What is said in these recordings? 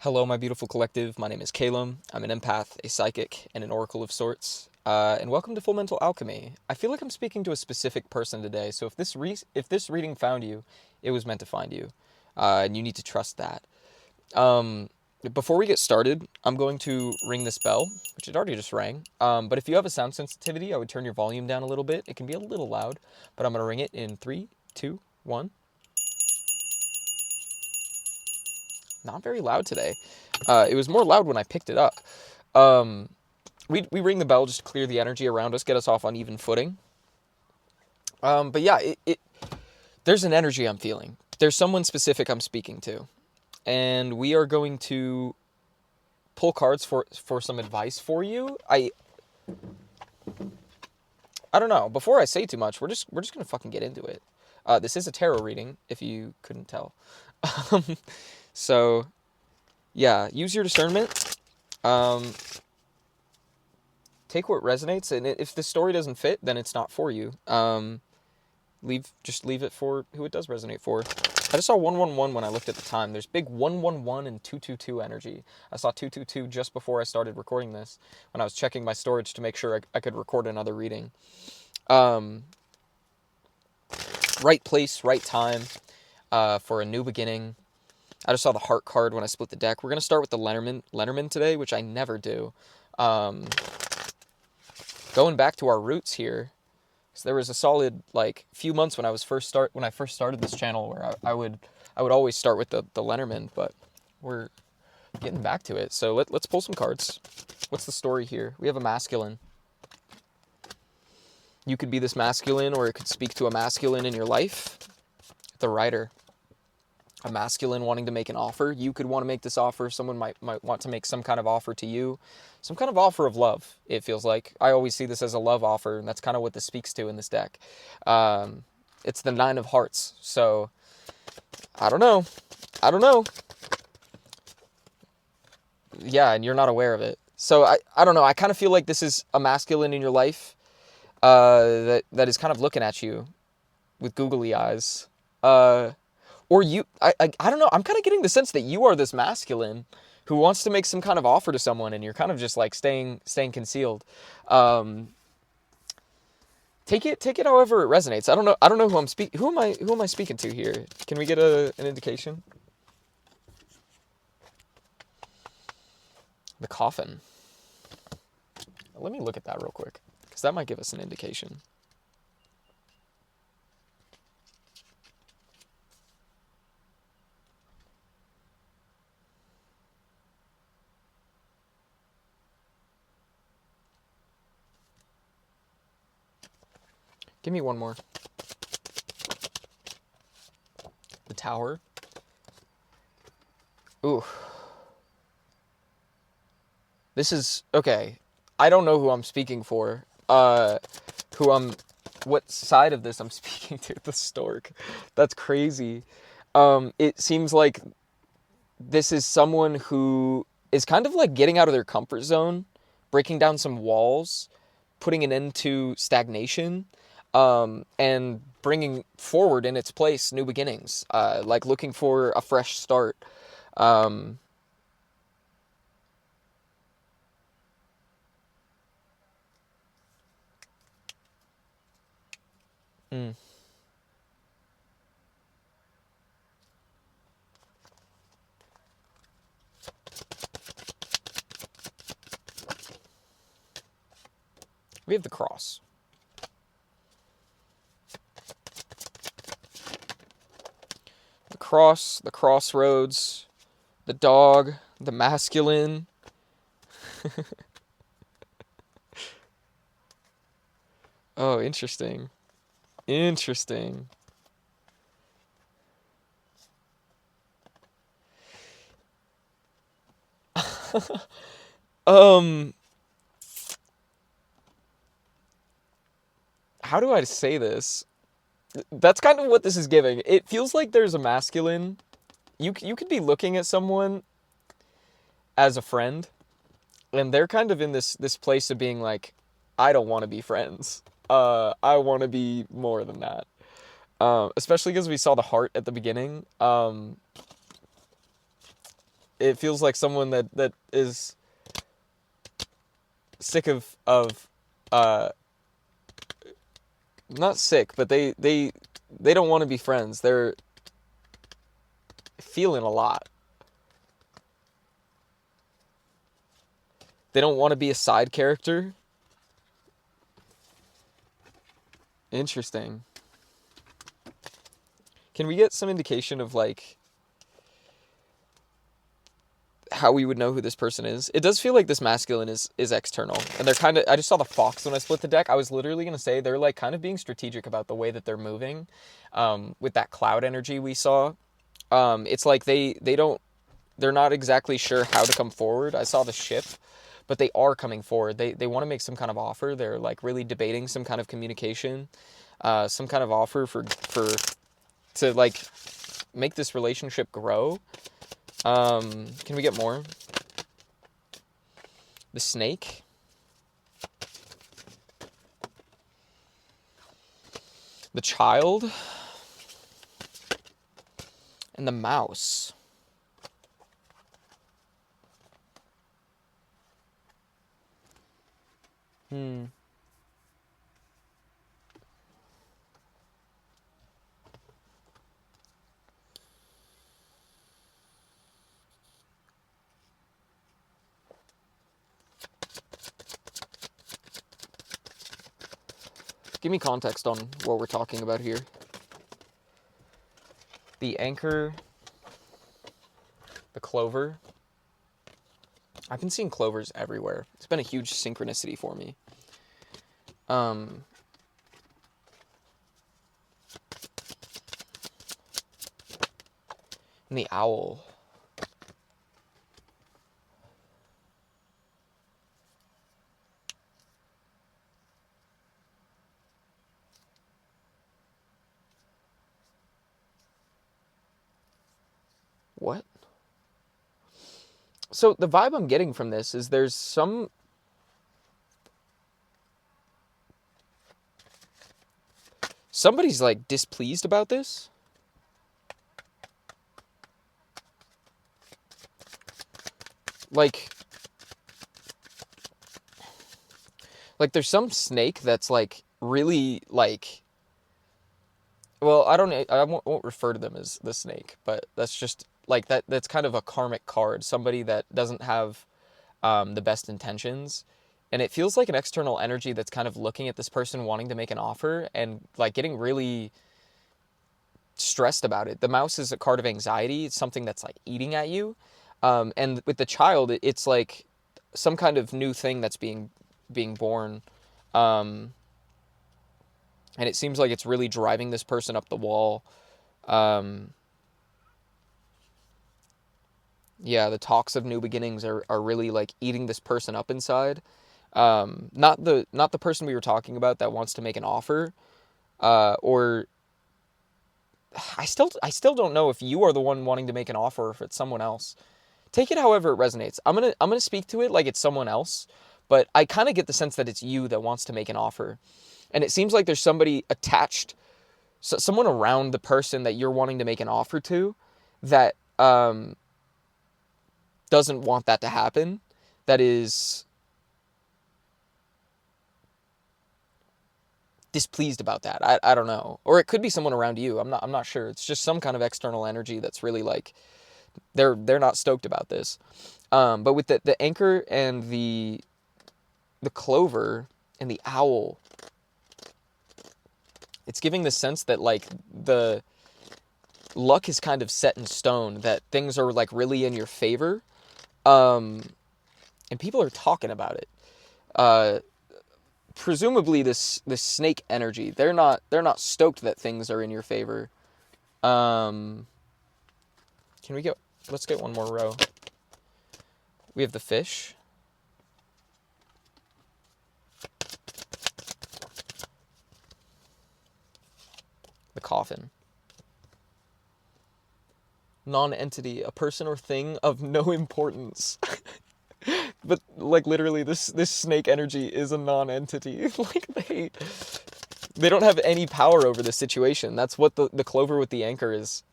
Hello, my beautiful collective. My name is Calum. I'm an empath, a psychic, and an oracle of sorts. And welcome to Full Mental Alchemy. I feel like I'm speaking to a specific person today, so if this reading found you, it was meant to find you, and you need to trust that. Um, Before we get started, I'm going to ring this bell, which it already just rang. But if you have a sound sensitivity, I would turn your volume down a little bit. It can be a little loud, but I'm gonna ring it in three, two, one. Not very loud today. It was more loud when I picked it up. Um, we ring the bell just to clear the energy around us, get us off on even footing. But yeah, there's an energy I'm feeling. There's someone specific I'm speaking to, and we are going to pull cards for some advice for you. I don't know. Before I say too much, we're just gonna fucking get into it. This is a tarot reading, if you couldn't tell. So yeah, use your discernment. Um, Take what resonates, and if the story doesn't fit, then it's not for you. Just leave it for who it does resonate for. I just saw 111 when I looked at the time. There's big 111 and 222 energy. I saw 222 just before I started recording this, when I was checking my storage to make sure I could record another reading. Right place, right time, for a new beginning. I just saw the heart card when I split the deck. We're gonna start with the Lenormand today, which I never do. Going back to our roots here, so there was a solid few months when I first started this channel where I would always start with the Lenormand, but we're getting back to it. So let's pull some cards. What's the story here? We have a masculine. You could be this masculine, or it could speak to a masculine in your life. The Rider. A masculine wanting to make an offer. You could want to make this offer. Someone might want to make some kind of offer to you. Some kind of offer of love, it feels like. I always see this as a love offer, and that's kind of what this speaks to in this deck. It's the Nine of Hearts. So, I don't know. Yeah, and you're not aware of it. So, I don't know. I kind of feel like this is a masculine in your life that is kind of looking at you with googly eyes. Or I don't know, I'm kind of getting the sense that you are this masculine who wants to make some kind of offer to someone, and you're kind of just staying concealed. Take it however it resonates. I don't know who am I speaking to here? Can we get an indication? The Coffin. Let me look at that real quick, because that might give us an indication. Give me one more. The Tower. Ooh. This is, okay. I don't know who I'm speaking for. What side of this I'm speaking to. The Stork. That's crazy. It seems like this is someone who is kind of getting out of their comfort zone, breaking down some walls, putting an end to stagnation, and bringing forward in its place new beginnings, looking for a fresh start. Um, mm. We have the Cross. The Cross, the Crossroads, the Dog, the Masculine. Oh, interesting. Interesting. um, how do I say this? That's kind of what this is giving. It feels like there's a masculine. You could be looking at someone as a friend, and they're kind of in this place of being like, I don't want to be friends. I want to be more than that. Especially because we saw the heart at the beginning. it feels like someone that is sick of not sick, but they don't want to be friends. They're feeling a lot. They don't want to be a side character. Interesting. Can we get some indication of like how we would know who this person is? It does feel like this masculine is external. And they're kind of, I just saw the fox when I split the deck. I was literally going to say they're like kind of being strategic about the way that they're moving. With that cloud energy we saw. It's like they're not exactly sure how to come forward. I saw the ship, but they are coming forward. They want to make some kind of offer. They're like really debating some kind of communication, some kind of offer to like make this relationship grow. Can we get more? The snake. The child. And the mouse. Give me context on what we're talking about here. The anchor, the clover. I've been seeing clovers everywhere. It's been a huge synchronicity for me. And the owl. What? So the vibe I'm getting from this is there's somebody's like displeased about this. Like there's some snake that's like really like, well, I won't refer to them as the snake, but that's just like that's kind of a karmic card, somebody that doesn't have the best intentions. And it feels like an external energy that's kind of looking at this person wanting to make an offer and like getting really stressed about it. The mouse is a card of anxiety. It's something that's like eating at you. And with the child, it's like some kind of new thing that's being born. And it seems like it's really driving this person up the wall. Yeah, the talks of new beginnings are really like eating this person up inside. Not the person we were talking about that wants to make an offer. Or I still don't know if you are the one wanting to make an offer or if it's someone else. Take it however it resonates. I'm gonna speak to it like it's someone else, but I kind of get the sense that it's you that wants to make an offer. And it seems like there's somebody attached, someone around the person that you're wanting to make an offer to that doesn't want that to happen, that is displeased about that. I don't know. Or it could be someone around you. I'm not sure. It's just some kind of external energy that's really like they're not stoked about this. But with the anchor and the clover and the owl, it's giving the sense that like the luck is kind of set in stone, that things are like really in your favor. And people are talking about it. Presumably this snake energy, they're not stoked that things are in your favor. Let's get one more row. We have the fish. The coffin. Non-entity, a person or thing of no importance. But like literally this snake energy is a non-entity. Like they don't have any power over the situation. That's what the clover with the anchor is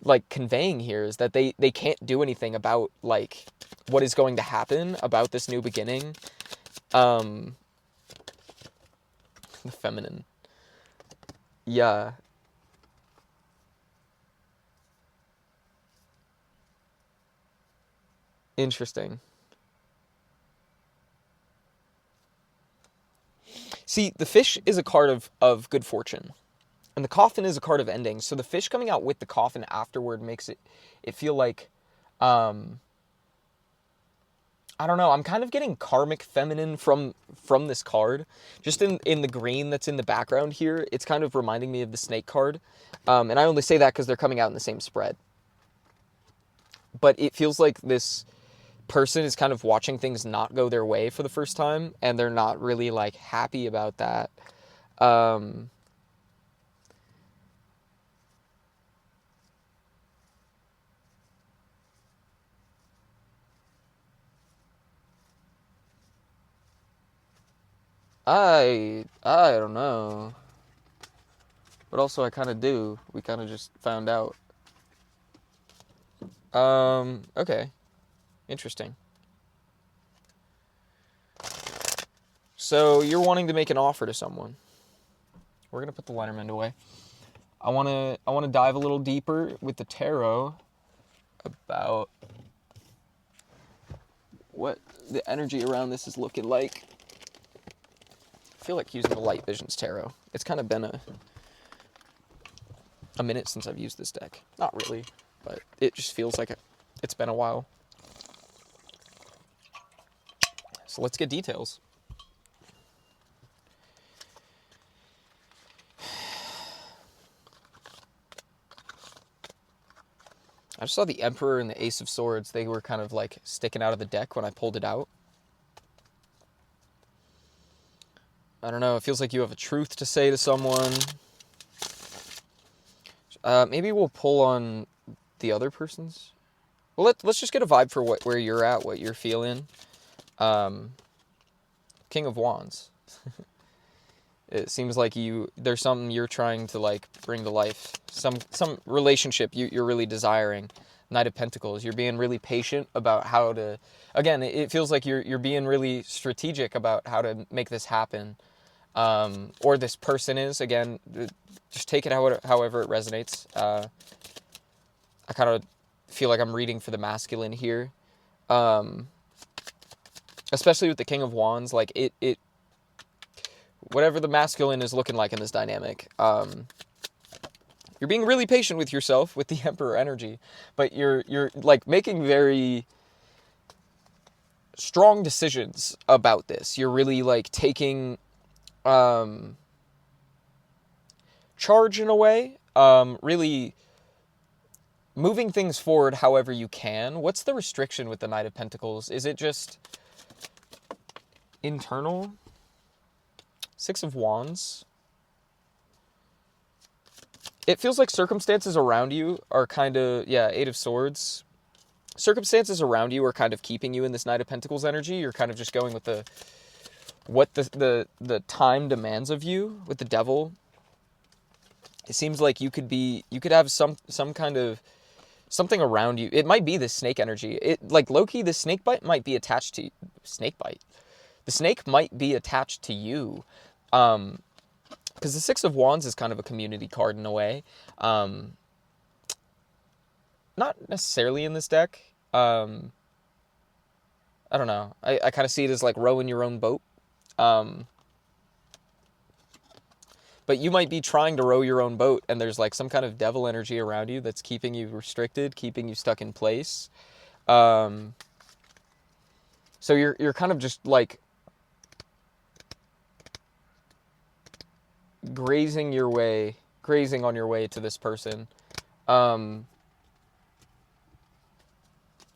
like conveying here is that they can't do anything about like what is going to happen about this new beginning. The feminine. Yeah. Interesting. See, the fish is a card of good fortune. And the coffin is a card of endings. So the fish coming out with the coffin afterward makes it feel like I don't know. I'm kind of getting karmic feminine from this card. Just in the green that's in the background here, it's kind of reminding me of the snake card. And I only say that because they're coming out in the same spread. But it feels like this person is kind of watching things not go their way for the first time, and they're not really like happy about that. Um, I don't know. But also I kind of do. We kind of just found out. Okay. Interesting. So you're wanting to make an offer to someone. We're going to put the Lenormand away. I want to dive a little deeper with the tarot about what the energy around this is looking like. I feel like using the Light Visions tarot. It's kind of been a minute since I've used this deck. Not really, but it just feels like it's been a while. So let's get details. I just saw the Emperor and the Ace of Swords. They were kind of like sticking out of the deck when I pulled it out. I don't know. It feels like you have a truth to say to someone. Maybe we'll pull on the other person's. Well, let's just get a vibe for where you're at, what you're feeling. King of Wands. It seems like there's something you're trying to like bring to life. Some relationship you're really desiring. Knight of Pentacles. You're being really patient about how to. Again, it feels like you're being really strategic about how to make this happen. Or this person is. Again, just take it however it resonates. I kind of feel like I'm reading for the masculine here. Especially with the King of Wands, like it whatever the masculine is looking like in this dynamic, you're being really patient with yourself with the Emperor energy, but you're like making very strong decisions about this. You're really like taking charge in a way, really moving things forward however you can. What's the restriction with the Knight of Pentacles? Is it just internal? Six of Wands. It feels like circumstances around you are kind of, yeah, Eight of Swords. Circumstances around you are kind of keeping you in this Knight of Pentacles energy. You're kind of just going with what the time demands of you with the Devil. It seems like you could have some kind of something around you. It might be the snake energy. It like low-key, the snake bite might be attached to snake bite. The snake might be attached to you. Because the Six of Wands is kind of a community card in a way. Not necessarily in this deck. I don't know. I kind of see it as like rowing your own boat. But you might be trying to row your own boat, and there's like some kind of devil energy around you that's keeping you restricted, keeping you stuck in place. So you're kind of just like grazing on your way to this person, having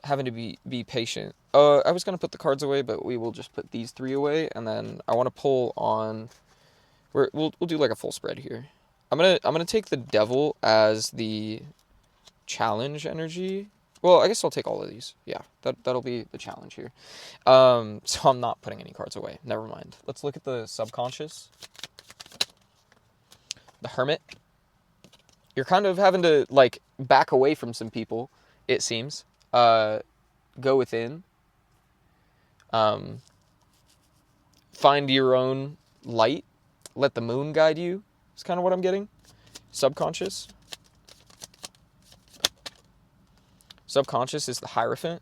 to be patient. I was gonna put the cards away, but we will just put these three away, and then I want to pull on. We'll do like a full spread here. I'm gonna take the Devil as the challenge energy. Well, I guess I'll take all of these. Yeah, that'll be the challenge here. So I'm not putting any cards away. Never mind. Let's look at the subconscious. The Hermit. you're kind of having to like back away from some people, it seems. Go within. Um, find your own light. Let the moon guide you. Is kind of what I'm getting. Subconscious. Subconscious is the Hierophant.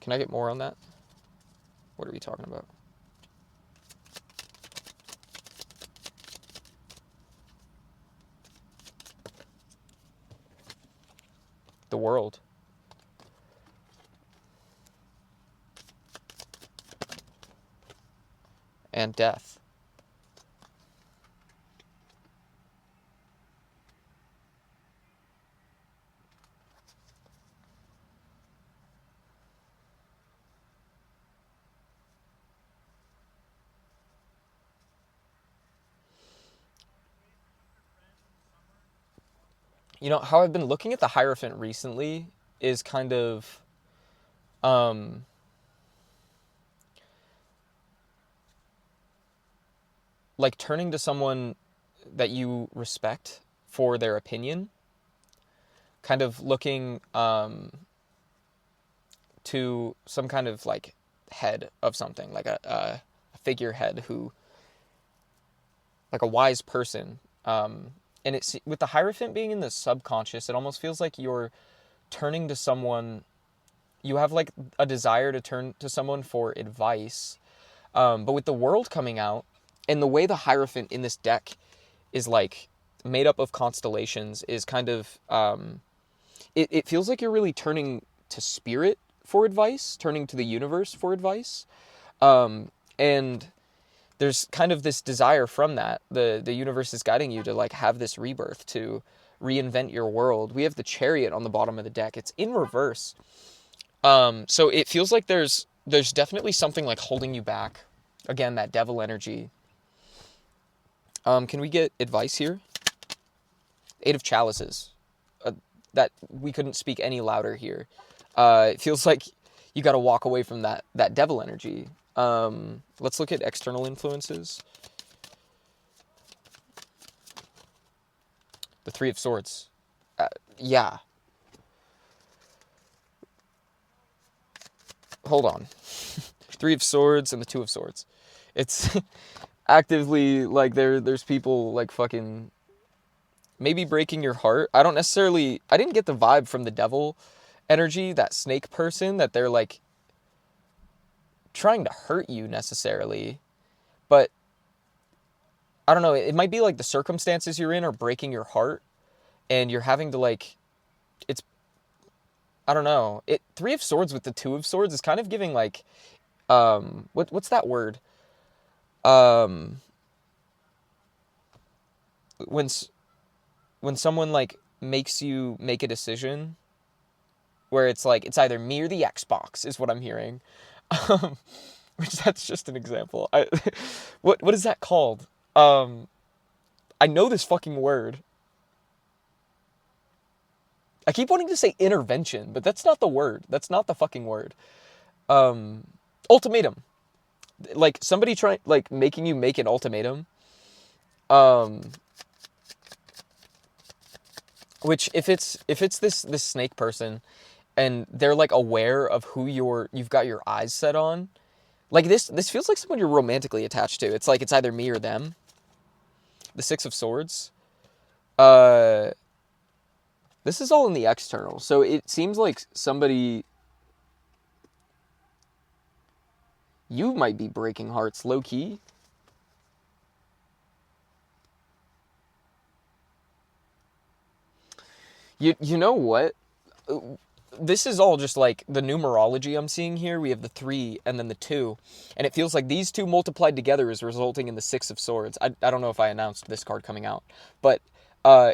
Can I get more on that? What are we talking about? The world. And death. You know, how I've been looking at the Hierophant recently is kind of um like turning to someone that you respect for their opinion, kind of looking to some kind of like head of something, like a figurehead who, like a wise person. And it's with the Hierophant being in the subconscious, it almost feels like you're turning to someone. You have like a desire to turn to someone for advice, but with the world coming out and the way the Hierophant in this deck is like made up of constellations is kind of it feels like you're really turning to spirit for advice, turning to the universe for advice, and there's kind of this desire from that. The universe is guiding you to like have this rebirth, to reinvent your world. We have the Chariot on the bottom of the deck. It's in reverse. So it feels like there's definitely something like holding you back. Again, that devil energy. Can we get advice here? Eight of Chalices. That we couldn't speak any louder here. It feels like you got to walk away from that devil energy. Let's look at external influences. The Three of Swords. Yeah. Hold on. Three of Swords and the Two of Swords. It's actively like there's people like fucking maybe breaking your heart. I didn't get the vibe from the devil energy, that snake person, that they're like trying to hurt you necessarily. But I don't know, it might be like the circumstances you're in are breaking your heart and you're having to like, it's, I don't know. Three of Swords with the Two of Swords is kind of giving like, what's that word? When someone like makes you make a decision where it's like, it's either me or the Xbox is what I'm hearing. Which that's just an example. What is that called? I know this fucking word. I keep wanting to say intervention, but that's not the word. That's not the fucking word. Ultimatum. Like somebody trying, like making you make an ultimatum. Which if it's this snake person and they're like aware of who you've got your eyes set on, like this feels like someone you're romantically attached to. It's like it's either me or them. The Six of Swords. This is all in the external. So it seems like somebody, you might be breaking hearts low key. You know what? This is all just like the numerology I'm seeing here. We have the 3 and then the 2. And it feels like these two multiplied together is resulting in the Six of Swords. I don't know if I announced this card coming out. But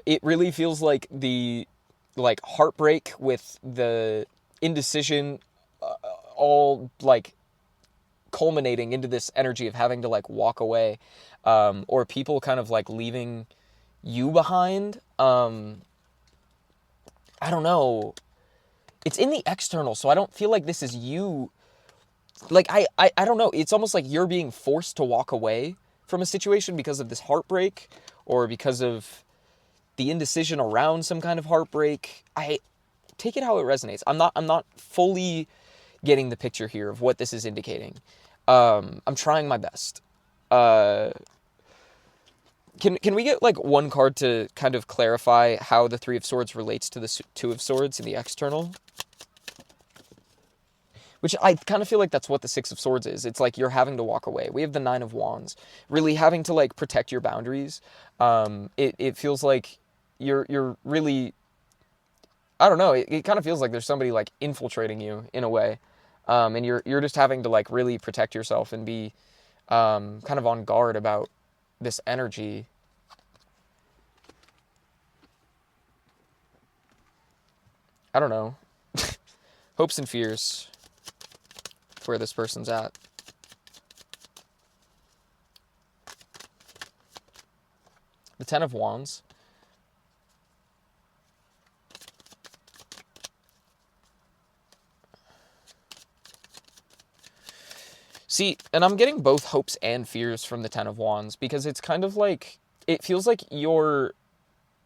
it really feels like the like heartbreak with the indecision all like culminating into this energy of having to like walk away, or people kind of like leaving you behind. I don't know. It's in the external, so I don't feel like this is you. Like, I don't know. It's almost like you're being forced to walk away from a situation because of this heartbreak or because of the indecision around some kind of heartbreak. I take it how it resonates. I'm not fully getting the picture here of what this is indicating. I'm trying my best. Uh, can we get like one card to kind of clarify how the Three of Swords relates to the Two of Swords in the external? Which I kind of feel like that's what the Six of Swords is. It's like you're having to walk away. We have the Nine of Wands, really having to like protect your boundaries. It feels like you're really, I don't know. It kind of feels like there's somebody like infiltrating you in a way, and you're just having to like really protect yourself and be kind of on guard about this energy. I don't know. Hopes and fears. Where this person's at. The Ten of Wands. See, and I'm getting both hopes and fears from the Ten of Wands because it's kind of like, it feels like you're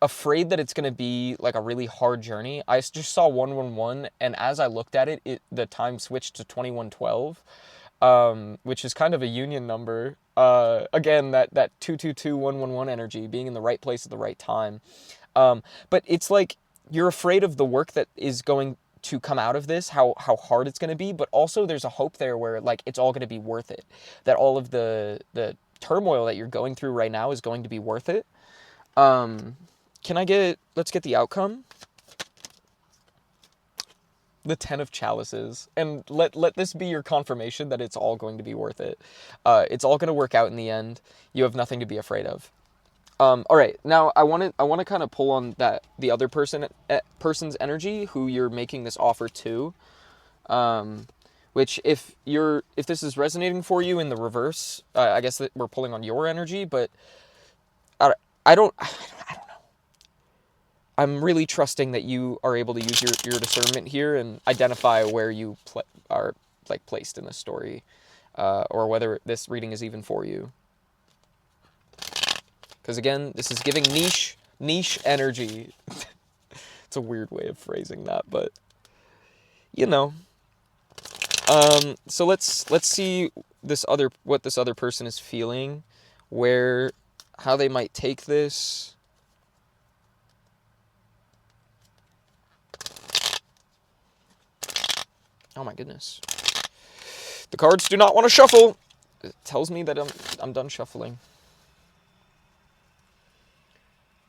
afraid that it's going to be like a really hard journey. I just saw 111, and as I looked at it, the time switched to 2112, which is kind of a union number. Again, that 222111 energy, being in the right place at the right time. But it's like you're afraid of the work that is going to come out of this, how hard it's going to be, but also there's a hope there where like it's all going to be worth it. That all of the turmoil that you're going through right now is going to be worth it. Let's get the outcome. The Ten of Chalices. And let this be your confirmation that it's all going to be worth it. It's all going to work out in the end. You have nothing to be afraid of. All right, now I want to kind of pull on the other person's energy who you're making this offer to. Which if this is resonating for you in the reverse, I guess that we're pulling on your energy, but I don't know. I'm really trusting that you are able to use your discernment here and identify where you are like placed in the story, or whether this reading is even for you. Because again, this is giving niche energy. It's a weird way of phrasing that, but you know. So let's see what this other person is feeling, how they might take this. Oh my goodness. The cards do not want to shuffle. It tells me that I'm done shuffling.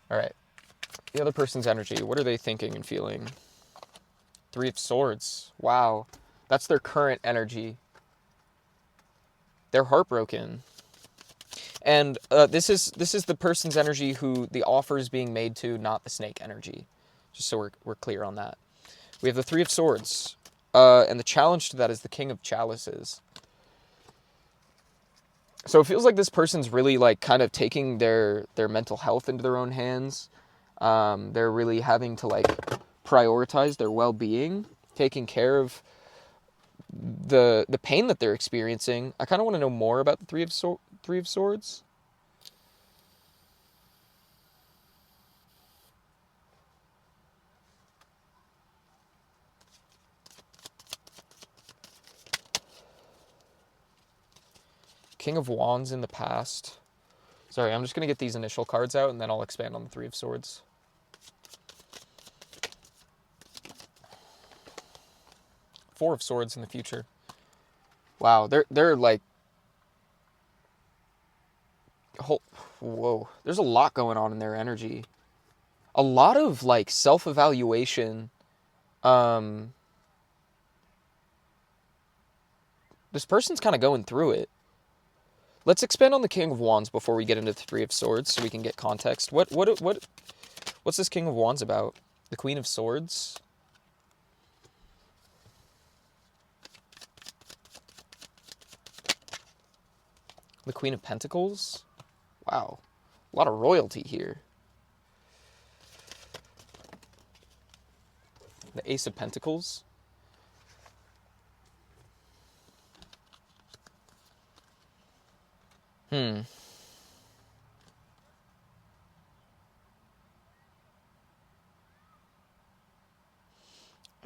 All right. The other person's energy. What are they thinking and feeling? Three of Swords. Wow. That's their current energy. They're heartbroken. And this is the person's energy who the offer is being made to, not the snake energy. Just so we're clear on that. We have the Three of Swords. And the challenge to that is the King of Chalices. So it feels like this person's really like kind of taking their mental health into their own hands. They're really having to like prioritize their well-being, taking care of the pain that they're experiencing. I kind of want to know more about the Three of Swords. King of Wands in the past. Sorry, I'm just going to get these initial cards out and then I'll expand on the Three of Swords. Four of Swords in the future. Wow, they're like, whoa. There's a lot going on in their energy. A lot of like self-evaluation. This person's kind of going through it. Let's expand on the King of Wands before we get into the Three of Swords so we can get context. What's this King of Wands about? The Queen of Swords? The Queen of Pentacles? Wow. A lot of royalty here. The Ace of Pentacles?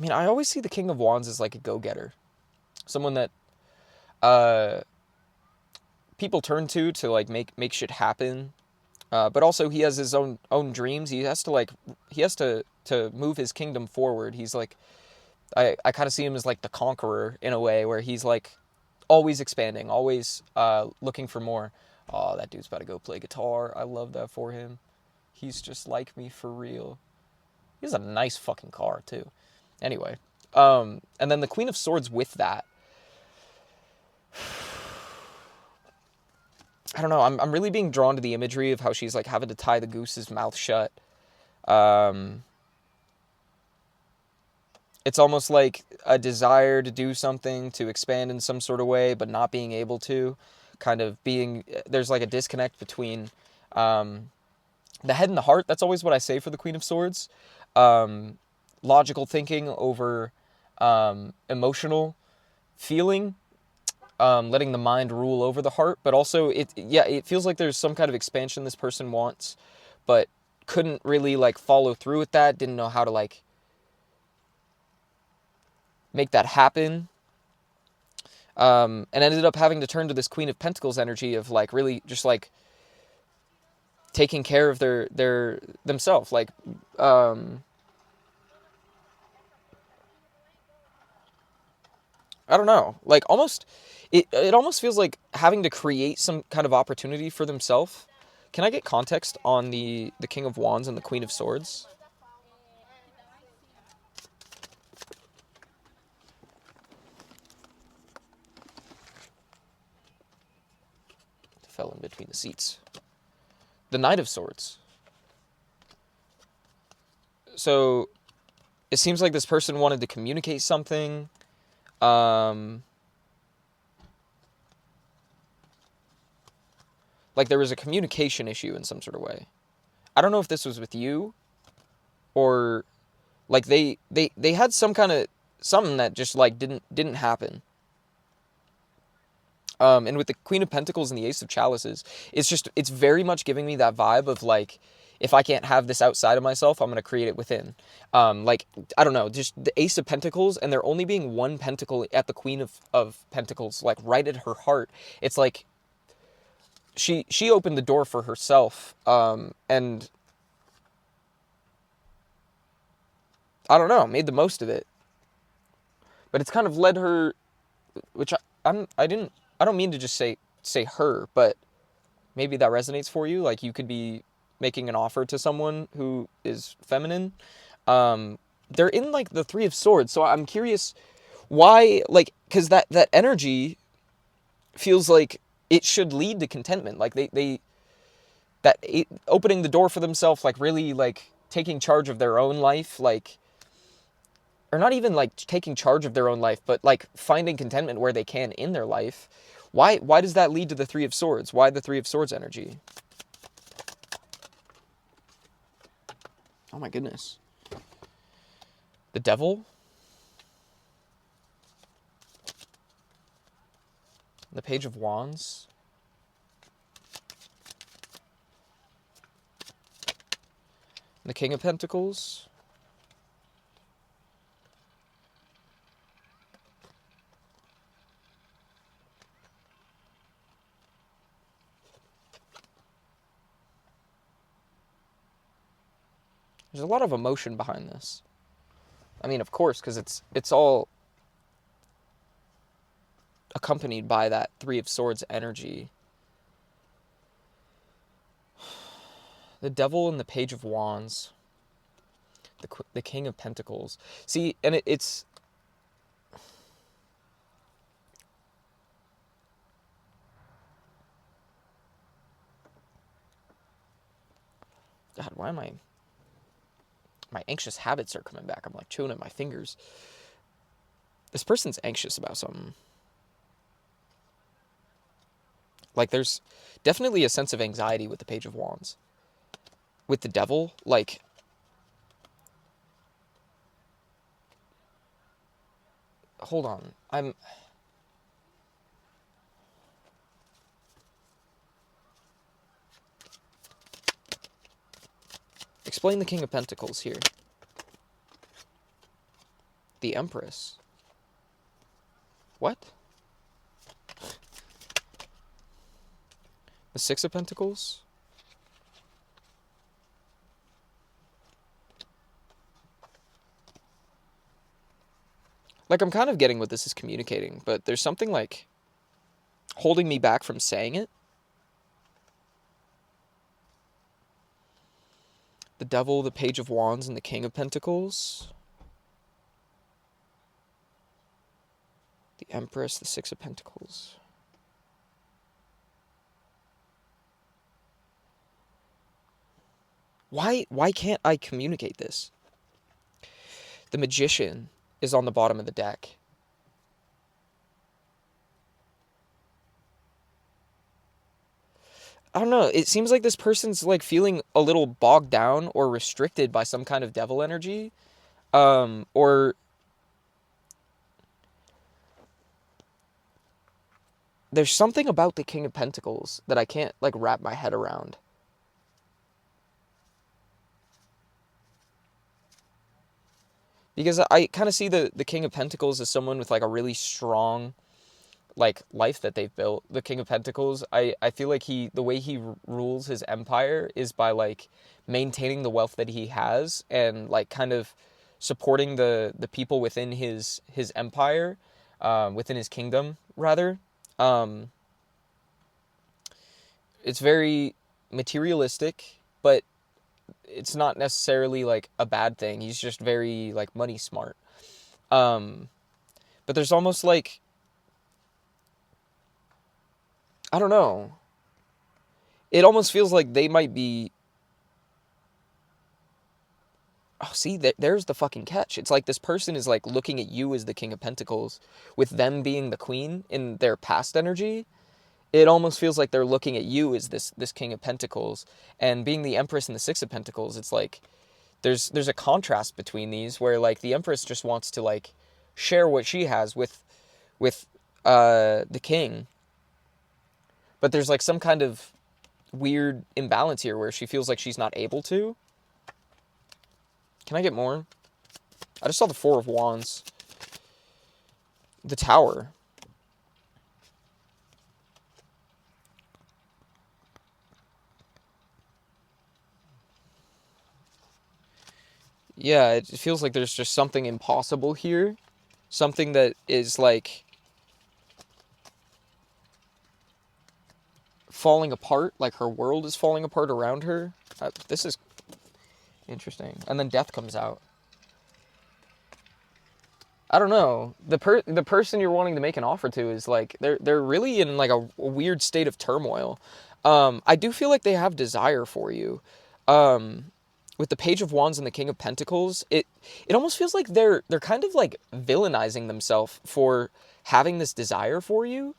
I mean, I always see the King of Wands as like a go-getter. Someone that uh, people turn to like make shit happen. But also he has his own dreams. He has to move his kingdom forward. He's like I kind of see him as like the conqueror in a way where he's like always expanding, always looking for more. Oh, that dude's about to go play guitar. I love that for him. He's just like me for real. He has a nice fucking car too. Anyway, and then the Queen of Swords with that. I don't know. I'm really being drawn to the imagery of how she's like having to tie the goose's mouth shut. It's almost like a desire to do something, to expand in some sort of way, but not being able to. Kind of being, there's like a disconnect between the head and the heart. That's always what I say for the Queen of Swords. Logical thinking over emotional feeling. Letting the mind rule over the heart, but also it feels like there's some kind of expansion this person wants, but couldn't really like follow through with that, didn't know how to like make that happen, and ended up having to turn to this Queen of Pentacles energy of like really just like taking care of their themselves, like I don't know, like almost it almost feels like having to create some kind of opportunity for themselves. Can I get context on the King of Wands and the Queen of Swords? Fell in between the seats. The Knight of Swords. So it seems like this person wanted to communicate something. Like there was a communication issue in some sort of way. I don't know if this was with you or like they had some kind of something that just like didn't happen. And with the Queen of Pentacles and the Ace of Chalices, it's very much giving me that vibe of like, if I can't have this outside of myself, I'm going to create it within. Like, I don't know, just the Ace of Pentacles and there only being one pentacle at the Queen of Pentacles, like right at her heart. It's like she opened the door for herself. And I don't know, made the most of it. But it's kind of led her, which I don't mean to just say her, but maybe that resonates for you. Like you could be making an offer to someone who is feminine. They're in like the Three of Swords, so I'm curious why, like, because that energy feels like it should lead to contentment. Like opening the door for themselves, like really like taking charge of their own life, like, or not even like taking charge of their own life, but like finding contentment where they can in their life. Why does that lead to the Three of Swords? Why the Three of Swords energy? Oh my goodness. The Devil? The Page of Wands? The King of Pentacles? There's a lot of emotion behind this. I mean, of course, because it's all accompanied by that Three of Swords energy. The Devil and the Page of Wands. The King of Pentacles. See, and it's... God, why am I... My anxious habits are coming back. I'm like chewing at my fingers. This person's anxious about something. Like there's definitely a sense of anxiety with the Page of Wands. With the Devil, like... Hold on. Explain the King of Pentacles here. The Empress. What? The Six of Pentacles? Like, I'm kind of getting what this is communicating, but there's something, like, holding me back from saying it. The Devil, the Page of Wands, and the King of Pentacles. The Empress, the Six of Pentacles. Why can't I communicate this? The Magician is on the bottom of the deck. I don't know. It seems like this person's like feeling a little bogged down or restricted by some kind of devil energy. Or there's something about the King of Pentacles that I can't like wrap my head around. Because I kind of see the King of Pentacles as someone with like a really strong like life that they've built. The King of Pentacles, I feel like the way he rules his empire is by like maintaining the wealth that he has and like kind of supporting the people within his empire, within his kingdom rather. It's very materialistic, but it's not necessarily like a bad thing. He's just very like money smart. But there's almost like, I don't know. It almost feels like they might be... Oh, see, there's the fucking catch. It's like this person is like looking at you as the King of Pentacles, with them being the Queen in their past energy. It almost feels like they're looking at you as this King of Pentacles, and being the Empress and the Six of Pentacles. It's like there's a contrast between these where like the Empress just wants to like share what she has with the King. But there's like some kind of weird imbalance here where she feels like she's not able to. Can I get more? I just saw the Four of Wands. The Tower. Yeah, it feels like there's just something impossible here. Something that is like falling apart, like her world is falling apart around her. This is interesting. And then Death comes out. I don't know. The person you're wanting to make an offer to is like they're really in like a weird state of turmoil. I do feel like they have desire for you. With the Page of Wands and the King of Pentacles, it almost feels like they're kind of like villainizing themselves for having this desire for you.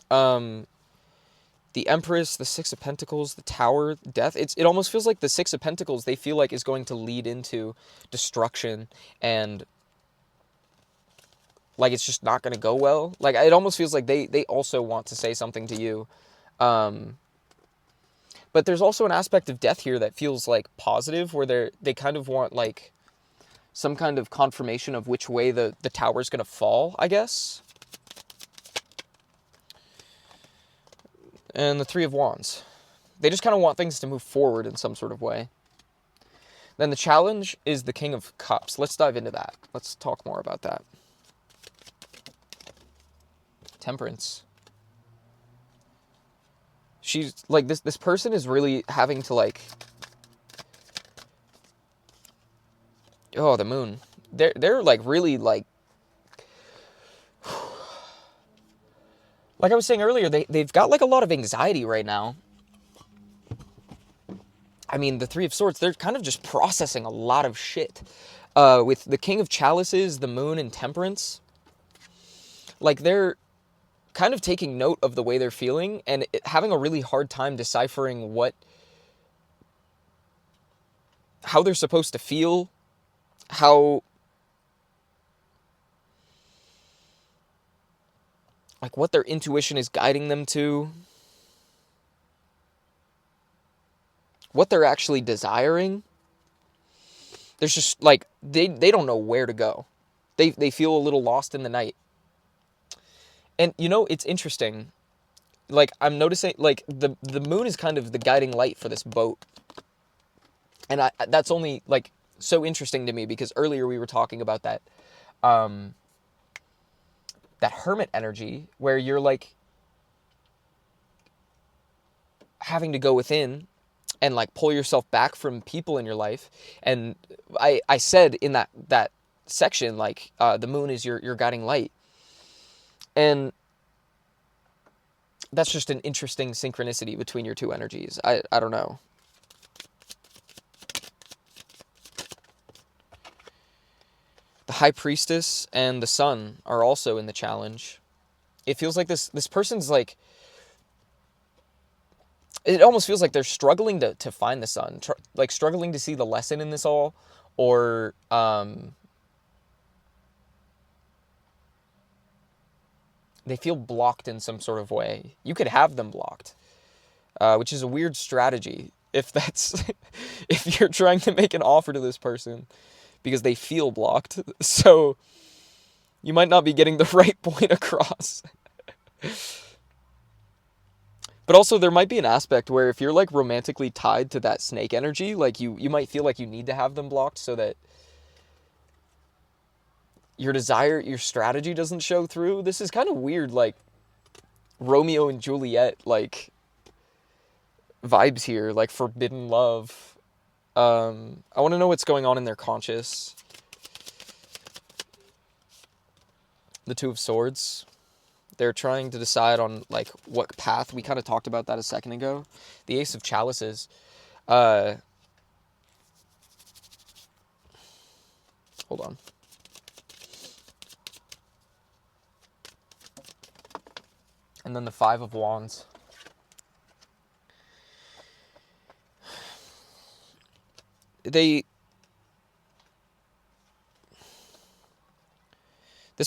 The Empress, the Six of Pentacles, the Tower, Death. It almost feels like the Six of Pentacles they feel like is going to lead into destruction, and like it's just not going to go well. Like it almost feels like they also want to say something to you. But there's also an aspect of Death here that feels like positive, where they kind of want like some kind of confirmation of which way the tower's going to fall, I guess. And the Three of Wands. They just kind of want things to move forward in some sort of way. Then the challenge is the King of Cups. Let's dive into that. Let's talk more about that. Temperance. She's like this person is really having to like... Oh, the Moon. They're like really like... Like I was saying earlier, they've got like a lot of anxiety right now. I mean, the Three of Swords, they're kind of just processing a lot of shit. With the King of Chalices, the Moon, and Temperance, like they're kind of taking note of the way they're feeling and having a really hard time deciphering how they're supposed to feel, like what their intuition is guiding them to, what they're actually desiring. there's just like they don't know where to go. They feel a little lost in the night. And you know, it's interesting. Like I'm noticing like the moon is kind of the guiding light for this boat. And that's only like so interesting to me because earlier we were talking about um that hermit energy where you're like having to go within and like pull yourself back from people in your life. And I said in that section, like the moon is your guiding light. And that's just an interesting synchronicity between your two energies. I don't know. The High Priestess and the Sun are also in the challenge. It feels like this person's like, it almost feels like they're struggling to find the sun, like struggling to see the lesson in this all, or they feel blocked in some sort of way. You could have them blocked, which is a weird strategy if that's if you're trying to make an offer to this person because they feel blocked. So you might not be getting the right point across. But also there might be an aspect where if you're like romantically tied to that snake energy, like you might feel like you need to have them blocked so that your desire, your strategy doesn't show through. This is kind of weird, like Romeo and Juliet, like vibes here, like forbidden love. I want to know what's going on in their conscious. The Two of Swords. They're trying to decide on like what path. We kind of talked about that a second ago. The Ace of Chalices. Hold on. And then the Five of Wands. This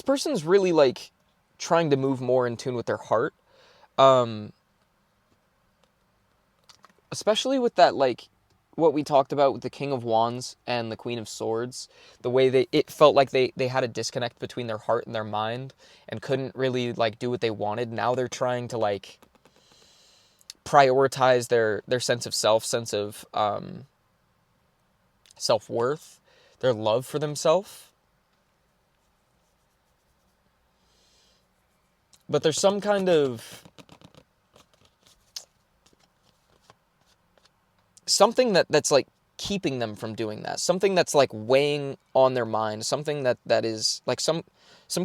person's really like trying to move more in tune with their heart. Especially with that, like what we talked about with the King of Wands and the Queen of Swords, the way it felt like they had a disconnect between their heart and their mind and couldn't really like do what they wanted. Now they're trying to like prioritize their sense of self, sense of self-worth, their love for themselves. But there's some kind of something that's like keeping them from doing that. Something that's like weighing on their mind. Something that is like some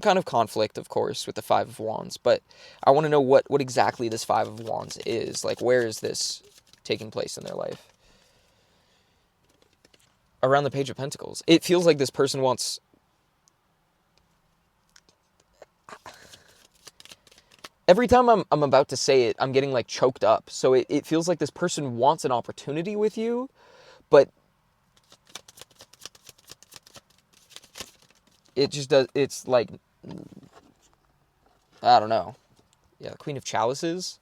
kind of conflict, of course, with the Five of Wands. But I want to know what exactly this Five of Wands is. Like, where is this taking place in their life? Around the Page of Pentacles. It feels like this person wants... Every time I'm about to say it, I'm getting like choked up. So it feels like this person wants an opportunity with you, but it just does, it's like, I don't know. Yeah, the Queen of Chalices.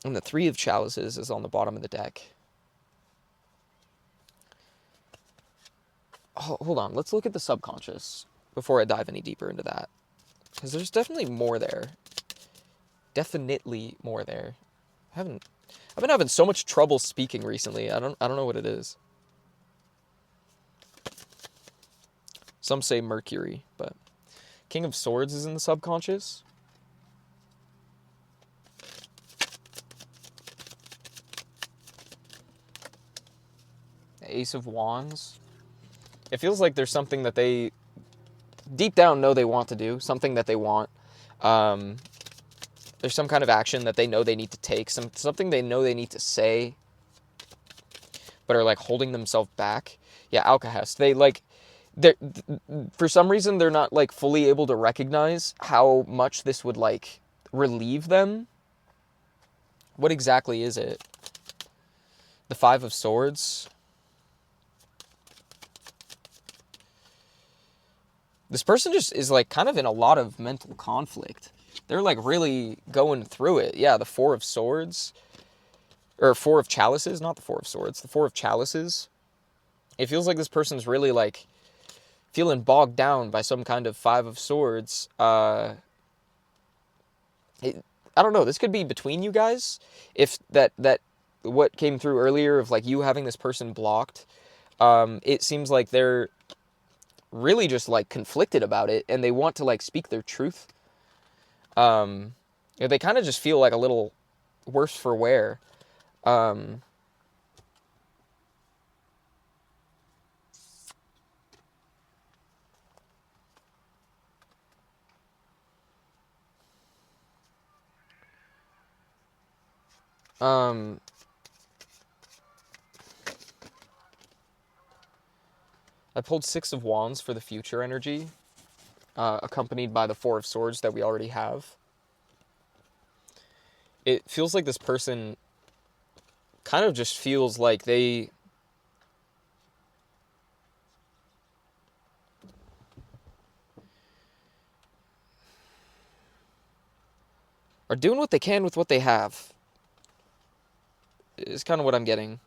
And the Three of Chalices is on the bottom of the deck. Oh, hold on, let's look at the subconscious before I dive any deeper into that. Because there's definitely more there. Definitely more there. I've been having so much trouble speaking recently. I don't know what it is. Some say Mercury, but King of Swords is in the subconscious. The Ace of Wands. It feels like there's something that they deep down know they want to do, something that they want. There's some kind of action that they know they need to take, something they know they need to say, but are like holding themselves back. Yeah, Alcahest. For some reason, they're not like fully able to recognize how much this would like relieve them. What exactly is it? The Five of Swords. This person just is like kind of in a lot of mental conflict. They're like really going through it. Yeah, the Four of Swords. or Four of Chalices, not the Four of Swords, the Four of Chalices. It feels like this person's really like feeling bogged down by some kind of Five of Swords. I don't know. This could be between you guys. If that what came through earlier of like you having this person blocked, it seems like they're really just like conflicted about it, and they want to like speak their truth. They kind of just feel like a little worse for wear. Um, um, I pulled Six of Wands for the future energy, accompanied by the Four of Swords that we already have. It feels like this person kind of just feels like they are doing what they can with what they have. Is kind of what I'm getting.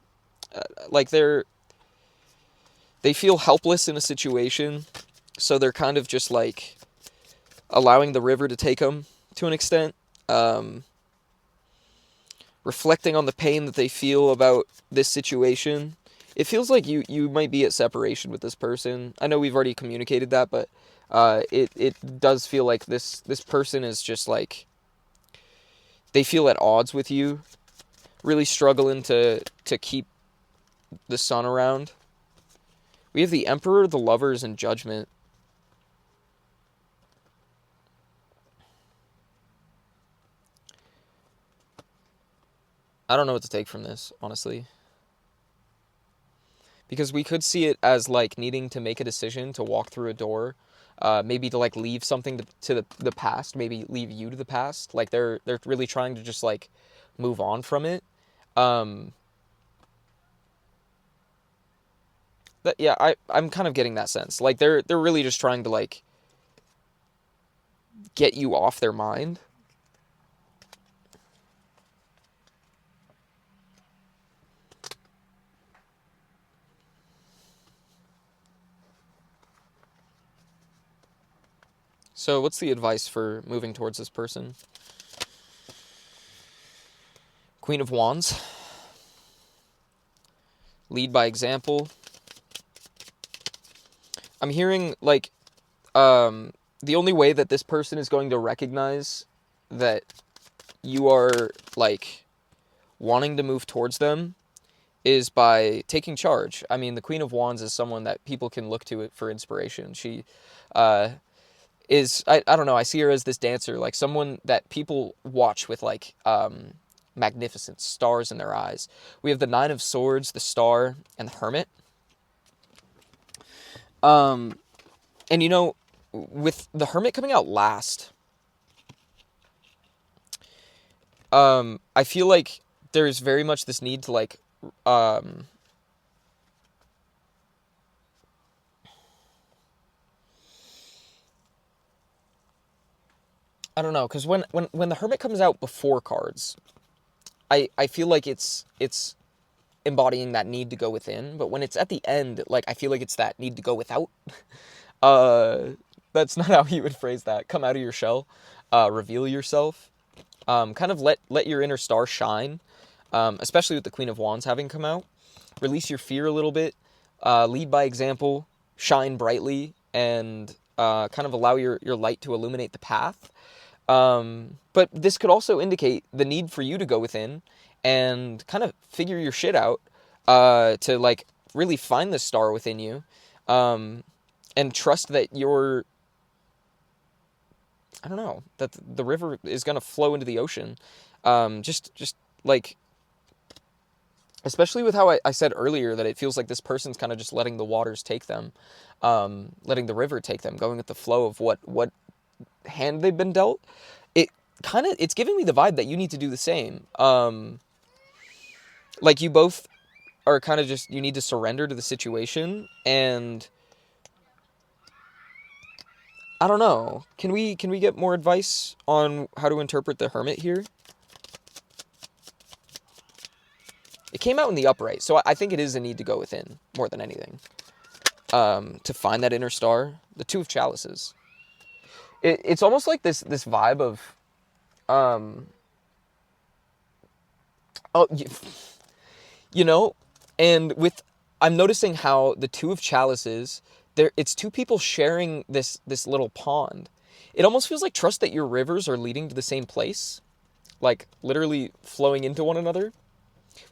Like they feel helpless in a situation, so they're kind of just like allowing the river to take them to an extent. Reflecting on the pain that they feel about this situation. It feels like you might be at separation with this person. I know we've already communicated that, but it does feel like this person is just like they feel at odds with you, really struggling to keep the sun around. We have the Emperor, the Lovers, and Judgment. I don't know what to take from this, honestly. Because we could see it as like needing to make a decision to walk through a door, maybe to like leave something to the past, maybe leave you to the past. Like they're really trying to just like move on from it. Um, yeah, I'm kind of getting that sense. Like they're really just trying to like get you off their mind. So what's the advice for moving towards this person? Queen of Wands. Lead by example. I'm hearing like the only way that this person is going to recognize that you are like wanting to move towards them is by taking charge. I mean, the Queen of Wands is someone that people can look to for inspiration. She is, I don't know, I see her as this dancer, like someone that people watch with like magnificence, stars in their eyes. We have the Nine of Swords, the Star, and the Hermit. And you know, with the Hermit coming out last, I feel like there's very much this need to like I don't know, because when the Hermit comes out before cards, I feel like it's embodying that need to go within, but when it's at the end, like I feel like it's that need to go without. uh that's not how you would phrase that. Come out of your shell, reveal yourself, kind of let your inner star shine, especially with the Queen of Wands having come out. Release your fear a little bit, lead by example, shine brightly, and kind of allow your light to illuminate the path. But this could also indicate the need for you to go within and kind of figure your shit out, to like really find the star within you, and trust that I don't know, that the river is going to flow into the ocean. Just like, especially with how I said earlier that it feels like this person's kind of just letting the waters take them, letting the river take them, going with the flow of what hand they've been dealt. It's giving me the vibe that you need to do the same. Like you both are kind of just, you need to surrender to the situation, and I don't know. Can we get more advice on how to interpret the Hermit here? It came out in the upright, so I think it is a need to go within more than anything. To find that inner star. The Two of Chalices. It's almost like this vibe of, oh, you know, and with, I'm noticing how the Two of Chalices, it's two people sharing this little pond. It almost feels like trust that your rivers are leading to the same place, like literally flowing into one another.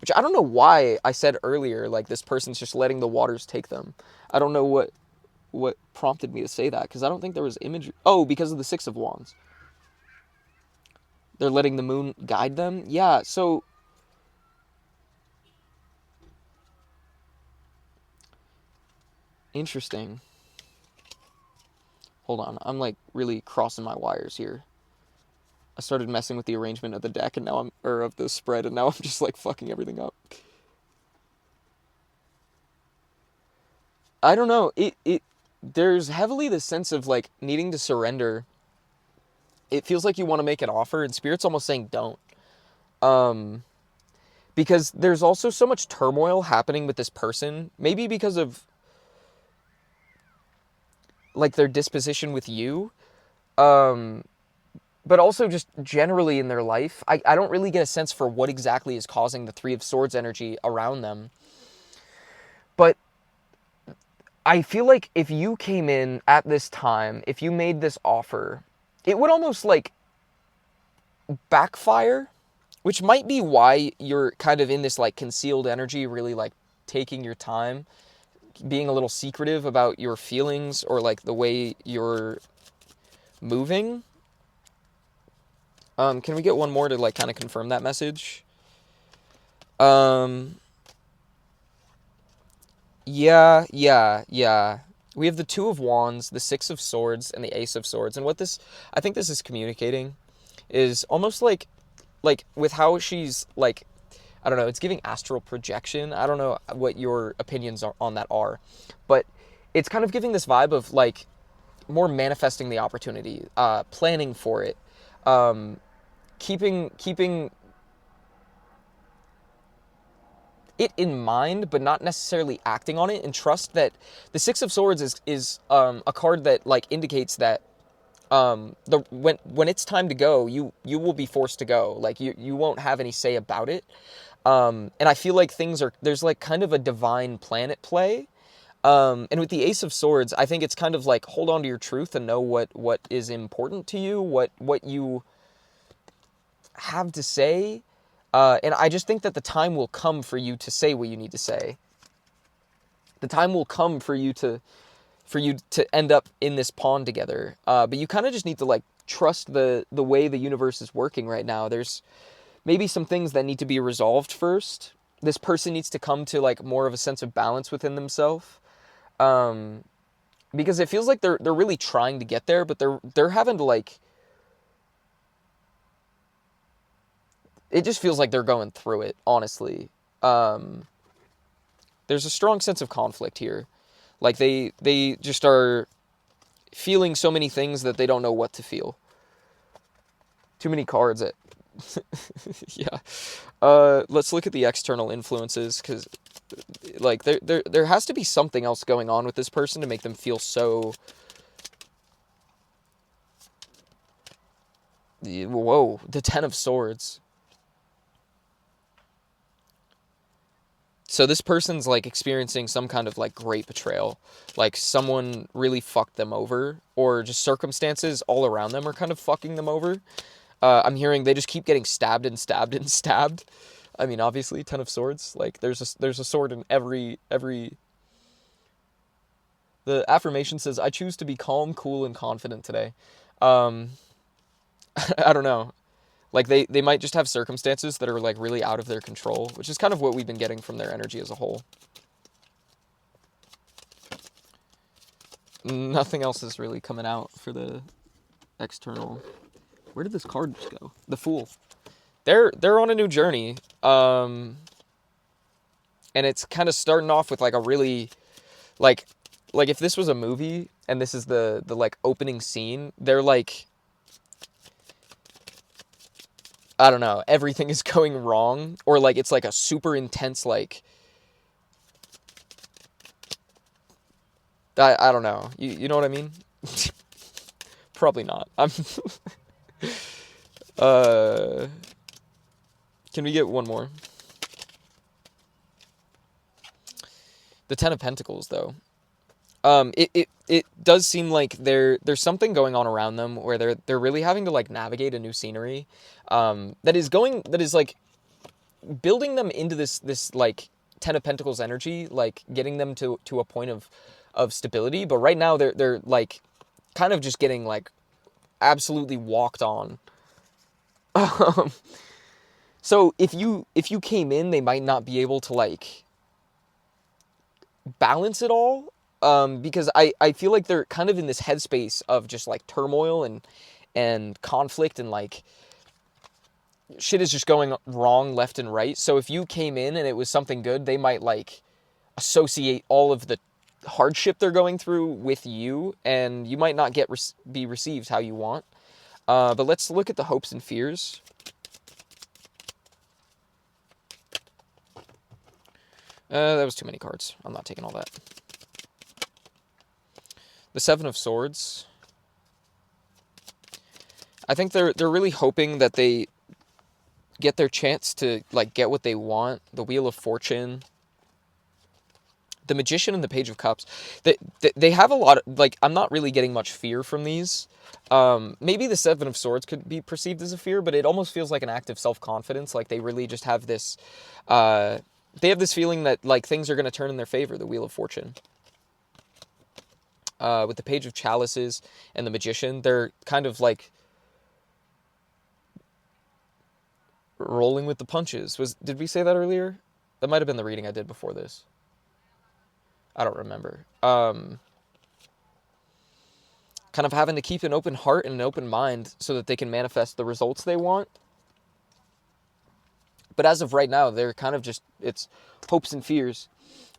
Which I don't know why I said earlier, like this person's just letting the waters take them. I don't know what prompted me to say that, because I don't think there was imagery. Oh, because of the Six of Wands. They're letting the moon guide them? Yeah, so interesting. Hold on, I'm like really crossing my wires here. I started messing with the arrangement of the deck and or of the spread, and now I'm just like fucking everything up. I don't know. There's heavily this sense of like needing to surrender. It feels like you want to make an offer, and Spirit's almost saying don't. Because there's also so much turmoil happening with this person, maybe because of like their disposition with you, but also just generally in their life. I don't really get a sense for what exactly is causing the Three of Swords energy around them. But I feel like if you came in at this time, if you made this offer, it would almost like backfire, which might be why you're kind of in this like concealed energy, really like taking your time, being a little secretive about your feelings or like the way you're moving. Can we get one more to like kind of confirm that message? Yeah. We have the Two of Wands, the Six of Swords, and the Ace of Swords. And I think this is communicating, is almost like with how she's like, I don't know, it's giving astral projection. I don't know what your opinions on that are, but it's kind of giving this vibe of like more manifesting the opportunity, planning for it, keeping it in mind, but not necessarily acting on it, and trust that the Six of Swords is a card that like indicates that when it's time to go, you will be forced to go. Like you won't have any say about it. And I feel like there's like kind of a divine plan at play. And with the Ace of Swords, I think it's kind of like hold on to your truth and know what is important to you, what you have to say. And I just think that the time will come for you to say what you need to say. The time will come for you to end up in this pond together. But you kind of just need to like trust the way the universe is working right now. There's maybe some things that need to be resolved first. This person needs to come to like more of a sense of balance within themselves. Because it feels like they're really trying to get there, but they're having to like, it just feels like they're going through it, honestly. There's a strong sense of conflict here. Like they just are feeling so many things that they don't know what to feel. Too many cards at yeah. Let's look at the external influences, because like there has to be something else going on with this person to make them feel so. Whoa, the Ten of Swords. So this person's like experiencing some kind of like great betrayal, like someone really fucked them over, or just circumstances all around them are kind of fucking them over. I'm hearing they just keep getting stabbed and stabbed and stabbed. I mean, obviously, Ten of Swords. Like there's a sword in every. The affirmation says, "I choose to be calm, cool, and confident today." I don't know. Like they might just have circumstances that are like really out of their control, which is kind of what we've been getting from their energy as a whole. Nothing else is really coming out for the external. Where did this card just go? The Fool. They're on a new journey. And it's kind of starting off with like a really like if this was a movie and this is the like opening scene, they're like, I don't know, everything is going wrong, or like it's like a super intense, like, I don't know. You know what I mean? Probably not. I'm uh can we get one more? The Ten of Pentacles though. It does seem like there's something going on around them where they're really having to like navigate a new scenery, that is like building them into this like Ten of Pentacles energy, like getting them to a point of stability. But right now they're like kind of just getting like absolutely walked on. So if you came in, they might not be able to like balance it all, because I feel like they're kind of in this headspace of just like turmoil and conflict, and like shit is just going wrong left and right. So if you came in and it was something good, they might like associate all of the hardship they're going through with you, and you might not be received how you want. But let's look at the hopes and fears. That was too many cards. I'm not taking all that. The Seven of Swords. I think they're really hoping that they get their chance to like get what they want. The Wheel of Fortune, the Magician, and the Page of Cups. They have a lot of, like, I'm not really getting much fear from these. Maybe the Seven of Swords could be perceived as a fear, but it almost feels like an act of self-confidence. Like they really just have this, they have this feeling that like things are going to turn in their favor. The Wheel of Fortune. With the Page of Chalices and the Magician, they're kind of like rolling with the punches. Did we say that earlier? That might have been the reading I did before this. I don't remember. Kind of having to keep an open heart and an open mind so that they can manifest the results they want. But as of right now, they're kind of just, it's hopes and fears.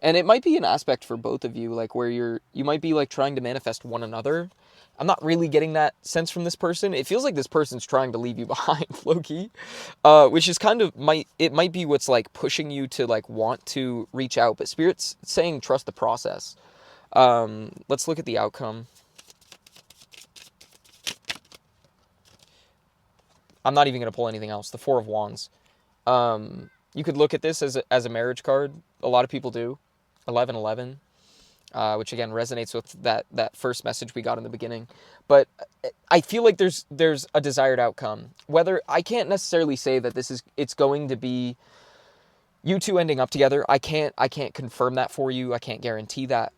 And it might be an aspect for both of you, like where you might be like trying to manifest one another. I'm not really getting that sense from this person. It feels like this person's trying to leave you behind, low-key, which is kind of it might be what's like pushing you to like want to reach out. But Spirit's saying trust the process. Let's look at the outcome. I'm not even going to pull anything else. The Four of Wands. You could look at this as a marriage card. A lot of people do. 1111. Which again resonates with that first message we got in the beginning. But I feel like there's a desired outcome. Whether, I can't necessarily say that it's going to be you two ending up together. I can't confirm that for you. I can't guarantee that.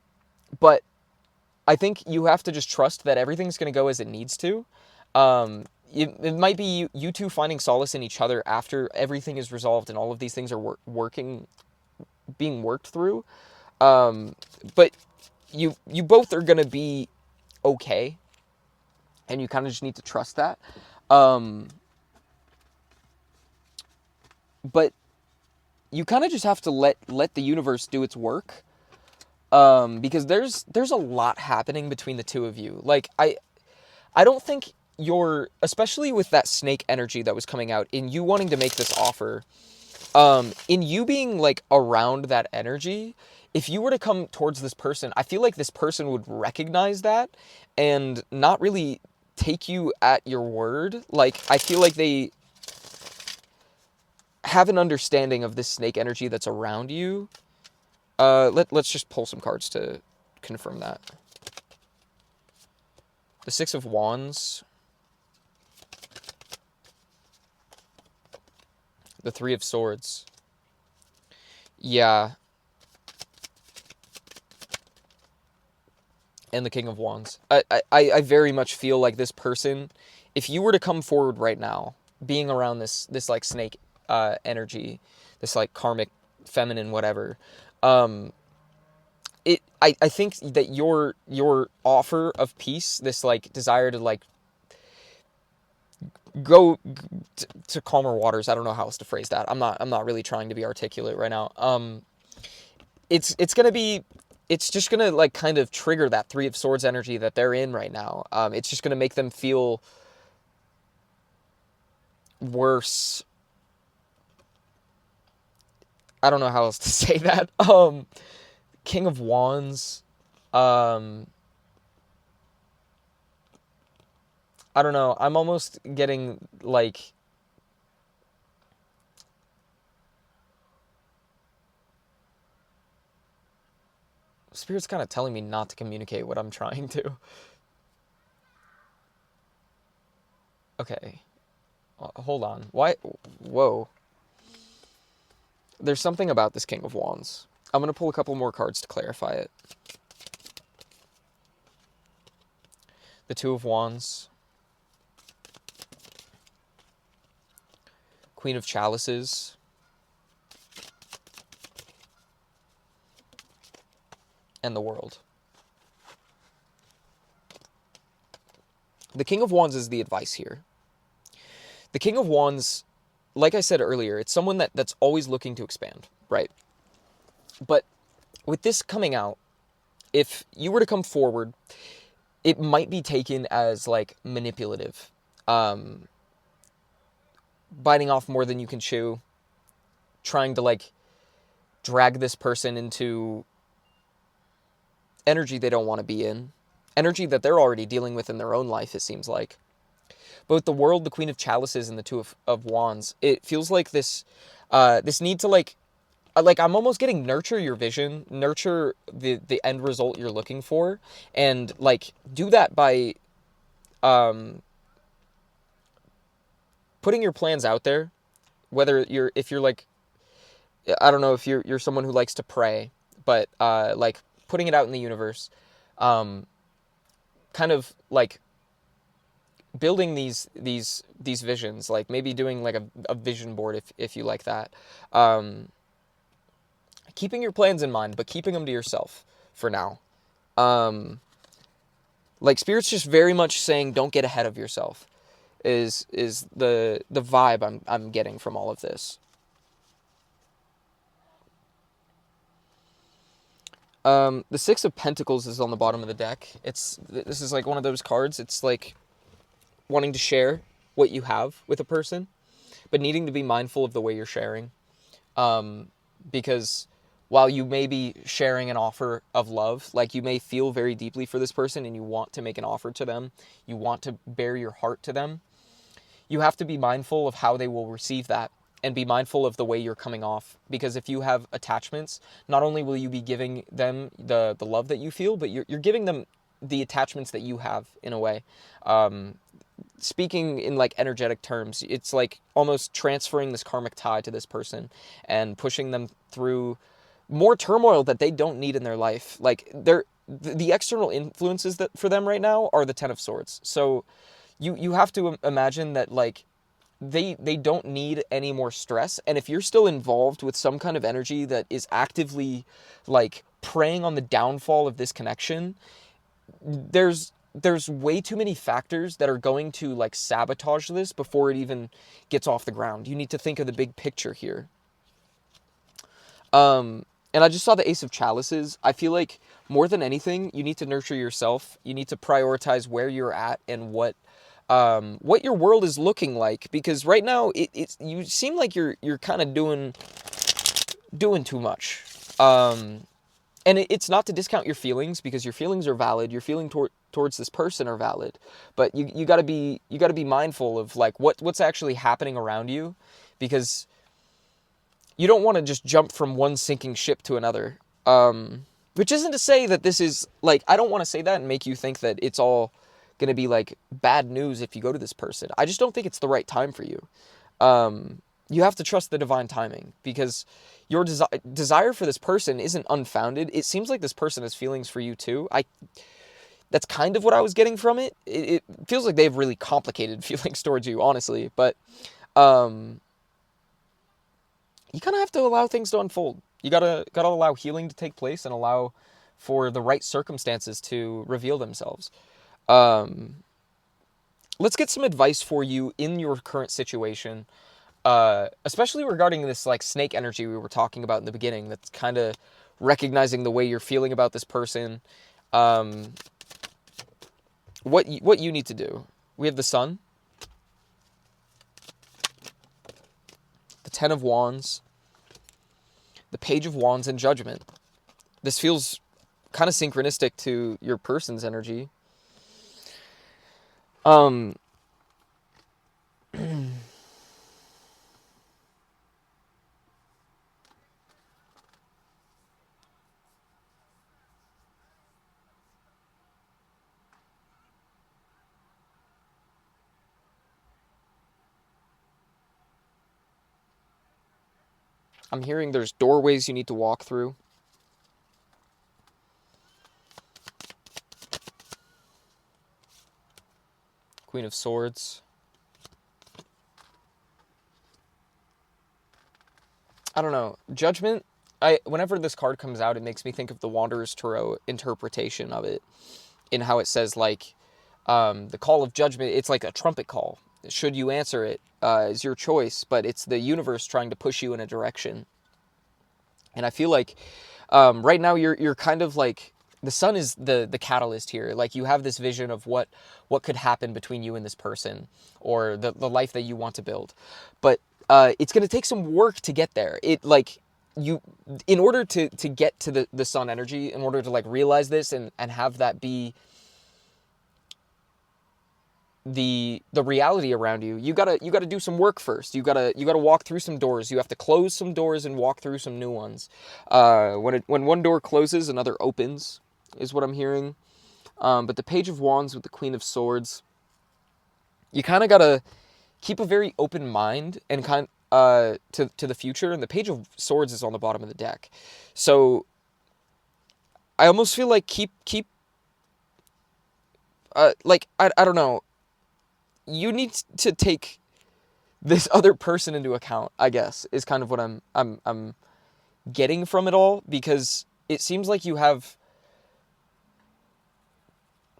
But I think you have to just trust that everything's going to go as it needs to. It might be you two finding solace in each other after everything is resolved and all of these things are being worked through. But you both are going to be okay, and you kind of just need to trust that. But you kind of just have to let the universe do its work, because there's a lot happening between the two of you. Like I don't think especially with that snake energy that was coming out in you wanting to make this offer, in you being like around that energy, if you were to come towards this person, I feel like this person would recognize that and not really take you at your word. Like, I feel like they have an understanding of this snake energy that's around you. Let's just pull some cards to confirm that. The Six of Wands. The Three of Swords. Yeah. And the King of Wands. I very much feel like this person, if you were to come forward right now, being around this like snake energy, this like karmic feminine whatever, I think that your offer of peace, this like desire to like go to calmer waters. I don't know how else to phrase that. I'm not really trying to be articulate right now. It's just gonna like kind of trigger that Three of Swords energy that they're in right now. It's just gonna make them feel worse. I don't know how else to say that. King of Wands. Um, I don't know. I'm almost getting like Spirit's kind of telling me not to communicate what I'm trying to. Okay. Hold on. Why? Whoa. There's something about this King of Wands. I'm going to pull a couple more cards to clarify it. The Two of Wands. Queen of Chalices. And the World. The King of Wands is the advice here. The King of Wands, like I said earlier, it's someone that's always looking to expand, right? But with this coming out, if you were to come forward, it might be taken as like manipulative, biting off more than you can chew, trying to like drag this person into energy they don't want to be in, energy that they're already dealing with in their own life, it seems like. Both the World, the Queen of Chalices, and the Two of Wands, it feels like this need to like I'm almost getting nurture your vision, nurture the end result you're looking for, and like do that by putting your plans out there. Whether if you're like, I don't know if you're someone who likes to pray, but like putting it out in the universe, kind of like building these visions, like maybe doing like a vision board if you like that. Keeping your plans in mind, but keeping them to yourself for now. Like Spirit's just very much saying, don't get ahead of yourself. Is the vibe I'm getting from all of this. The Six of Pentacles is on the bottom of the deck. This is like one of those cards. It's like wanting to share what you have with a person, but needing to be mindful of the way you're sharing. Because while you may be sharing an offer of love, like you may feel very deeply for this person and you want to make an offer to them, you want to bare your heart to them, you have to be mindful of how they will receive that and be mindful of the way you're coming off. Because if you have attachments, not only will you be giving them the love that you feel, but you're giving them the attachments that you have in a way. Speaking in like energetic terms, it's like almost transferring this karmic tie to this person and pushing them through more turmoil that they don't need in their life. Like the external influences that for them right now are the Ten of Swords. So you have to imagine that like they don't need any more stress. And if you're still involved with some kind of energy that is actively like preying on the downfall of this connection, there's way too many factors that are going to like sabotage this before it even gets off the ground. You need to think of the big picture here. And I just saw the Ace of Chalices. I feel like more than anything, you need to nurture yourself. You need to prioritize where you're at and what your world is looking like. Because right now, you seem like you're kind of doing too much. And it's not to discount your feelings, because your feelings are valid. Your feeling towards this person are valid. But you gotta be mindful of like what's actually happening around you, because you don't want to just jump from one sinking ship to another. Which isn't to say that this is like, I don't want to say that and make you think that it's all going to be like bad news if you go to this person. I just don't think it's the right time for you. You have to trust the divine timing, because your desire for this person isn't unfounded. It seems like this person has feelings for you too. That's kind of what I was getting from it. It feels like they have really complicated feelings towards you, honestly. But you kind of have to allow things to unfold. You gotta allow healing to take place and allow for the right circumstances to reveal themselves. Let's get some advice for you in your current situation, especially regarding this like snake energy we were talking about in the beginning. That's kind of recognizing the way you're feeling about this person. What you need to do. We have the Sun. Ten of Wands, the Page of Wands, and Judgment. This feels kind of synchronistic to your person's energy. I'm hearing there's doorways you need to walk through. Queen of Swords. I don't know. Judgment, whenever this card comes out, it makes me think of the Wanderer's Tarot interpretation of it, in how it says, like, the call of judgment, it's like a trumpet call. Should you answer it, is your choice, but it's the universe trying to push you in a direction. And I feel like right now you're kind of like, the sun is the catalyst here. Like, you have this vision of what could happen between you and this person, or the life that you want to build. But it's going to take some work to get there. In order to get to the sun energy, in order to like realize this and have that be the reality around you, you gotta do some work first. You gotta walk through some doors. You have to close some doors and walk through some new ones. When one door closes, another opens, is what I'm hearing. But the Page of Wands with the Queen of Swords, you kind of gotta keep a very open mind and to the future. And the Page of Swords is on the bottom of the deck, so I almost feel like keep like I don't know. You need to take this other person into account, I guess, is kind of what I'm getting from it all, because it seems like you have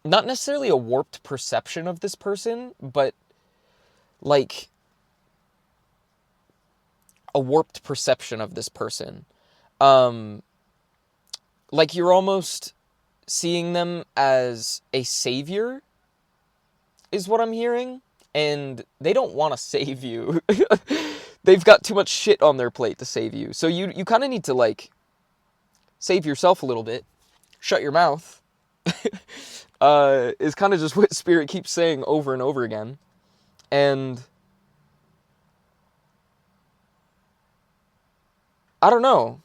not necessarily a warped perception of this person, but like a warped perception of this person. Like, you're almost seeing them as a savior, is what I'm hearing, and they don't want to save you. They've got too much shit on their plate to save you. So you kind of need to, like, save yourself a little bit. Shut your mouth. Is kind of just what Spirit keeps saying over and over again. And I don't know.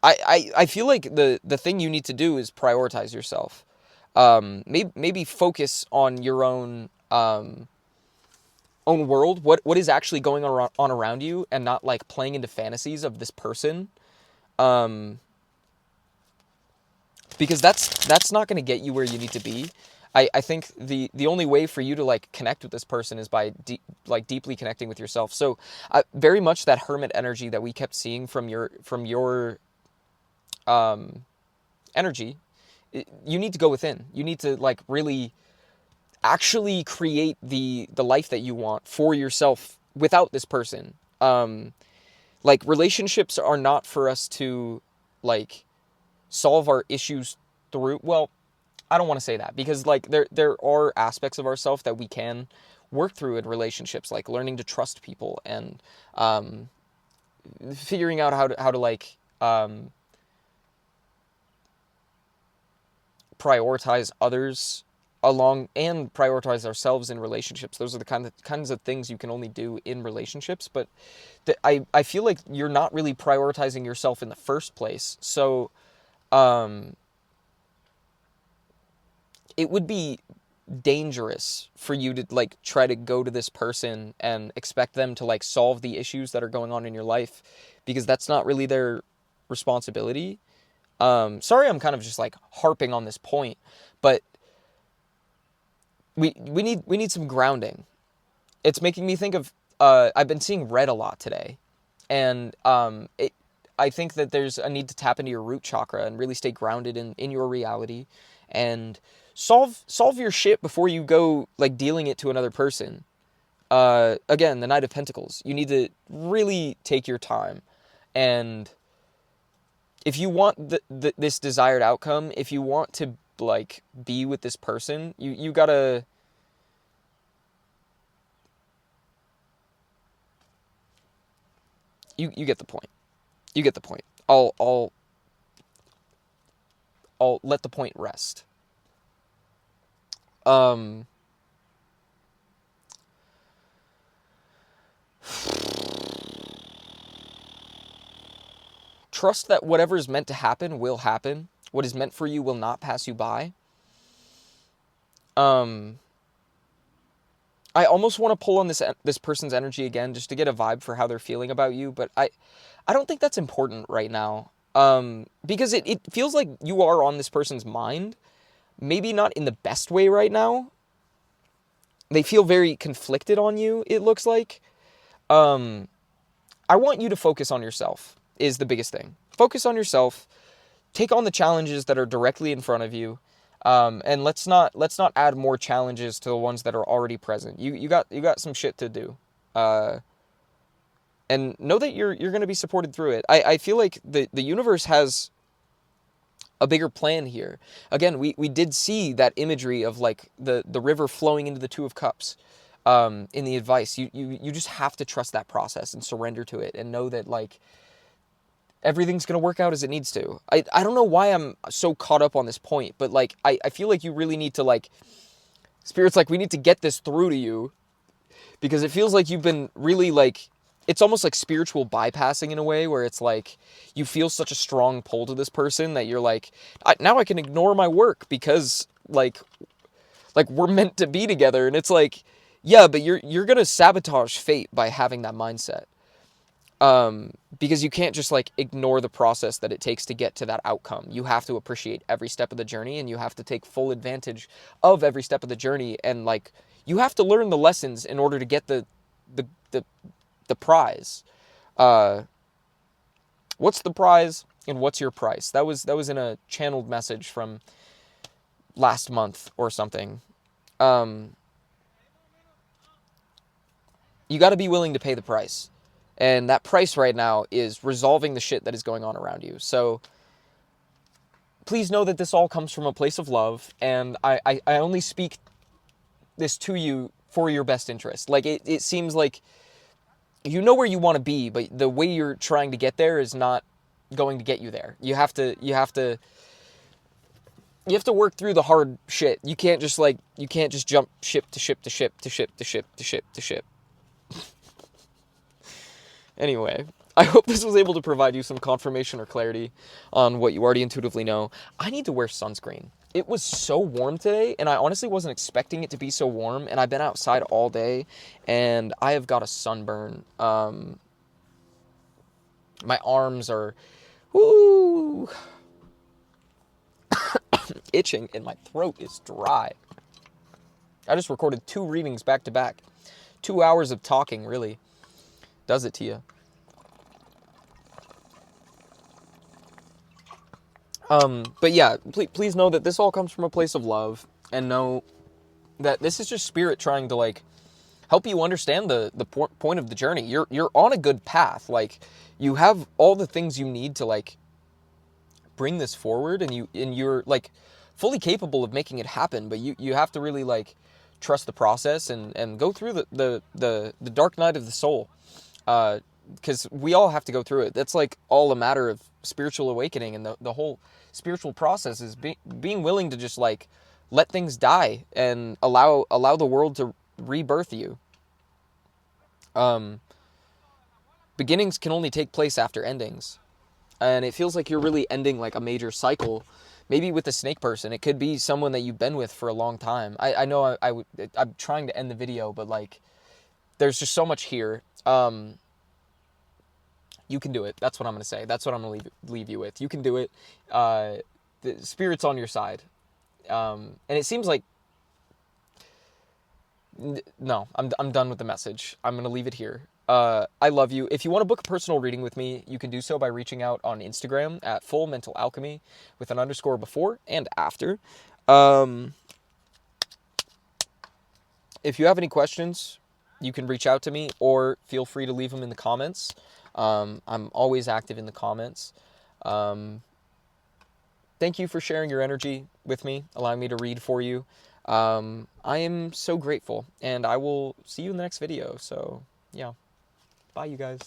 I feel like the thing you need to do is prioritize yourself. Maybe focus on your own world, what is actually going on around you, and not like playing into fantasies of this person, because that's not going to get you where you need to be. I think the only way for you to like connect with this person is by deeply connecting with yourself. So very much that hermit energy that we kept seeing from your energy, you need to go within. You need to like really actually create the life that you want for yourself without this person. Like, relationships are not for us to like solve our issues through. Well, I don't want to say that, because like there are aspects of ourselves that we can work through in relationships, like learning to trust people and figuring out how to like prioritize others along and prioritize ourselves in relationships. Those are the kinds of things you can only do in relationships. But I feel like you're not really prioritizing yourself in the first place. So it would be dangerous for you to like try to go to this person and expect them to like solve the issues that are going on in your life, because that's not really their responsibility. Sorry, I'm kind of just like harping on this point, but we need some grounding. It's making me think of I've been seeing red a lot today, and I think that there's a need to tap into your root chakra and really stay grounded in your reality, and solve your shit before you go like dealing it to another person. Again, the Knight of Pentacles. You need to really take your time, and if you want this desired outcome, if you want to like be with this person, you gotta you get the point. You get the point. I'll let the point rest. Trust that whatever is meant to happen will happen. What is meant for you will not pass you by. I almost want to pull on this person's energy again just to get a vibe for how they're feeling about you, but I don't think that's important right now. Because it feels like you are on this person's mind. Maybe not in the best way right now. They feel very conflicted on you, it looks like. I want you to focus on yourself is the biggest thing. Focus on yourself. Take on the challenges that are directly in front of you. And let's not add more challenges to the ones that are already present. You got some shit to do. And know that you're going to be supported through it. I feel like the universe has a bigger plan here. Again, we did see that imagery of like the river flowing into the Two of Cups in the advice. You just have to trust that process and surrender to it and know that like everything's going to work out as it needs to. I don't know why I'm so caught up on this point, but like I feel like you really need to like Spirit's like we need to get this through to you because it feels like you've been really like it's almost like spiritual bypassing in a way where it's like you feel such a strong pull to this person that you're like, now I can ignore my work because like we're meant to be together. And it's like, yeah, but you're going to sabotage fate by having that mindset. Because you can't just like ignore the process that it takes to get to that outcome. You have to appreciate every step of the journey and you have to take full advantage of every step of the journey. And like, you have to learn the lessons in order to get the prize. What's the prize and what's your price? That was in a channeled message from last month or something. You got to be willing to pay the price. And that price right now is resolving the shit that is going on around you. So please know that this all comes from a place of love. And I only speak this to you for your best interest. Like it seems like you know where you want to be, but the way you're trying to get there is not going to get you there. You have to work through the hard shit. You can't just jump ship to ship to ship to ship to ship to ship to ship. Anyway, I hope this was able to provide you some confirmation or clarity on what you already intuitively know. I need to wear sunscreen. It was so warm today, and I honestly wasn't expecting it to be so warm, and I've been outside all day, and I have got a sunburn. My arms are, woo, itching, and my throat is dry. I just recorded 2 readings back to back. 2 hours of talking, really. Does it to you. But yeah, please know that this all comes from a place of love, and know that this is just spirit trying to like help you understand the point of the journey. You're on a good path. Like you have all the things you need to like bring this forward, and you're like fully capable of making it happen. But you have to really like trust the process and go through the dark night of the soul. Because we all have to go through it. That's like all a matter of spiritual awakening, and the whole spiritual process is being willing to just like let things die and allow the world to rebirth you. Beginnings can only take place after endings, and it feels like you're really ending like a major cycle. Maybe with the snake person, it could be someone that you've been with for a long time. I know I'm trying to end the video, but like there's just so much here. You can do it. That's what I'm going to say. That's what I'm going to leave you with. You can do it. The spirit's on your side. And it seems like... No, I'm done with the message. I'm going to leave it here. I love you. If you want to book a personal reading with me, you can do so by reaching out on Instagram at Full Mental Alchemy with an _ before and after. If you have any questions, you can reach out to me or feel free to leave them in the comments. I'm always active in the comments. Thank you for sharing your energy with me, allowing me to read for you. I am so grateful, and I will see you in the next video. So, yeah. Bye, you guys.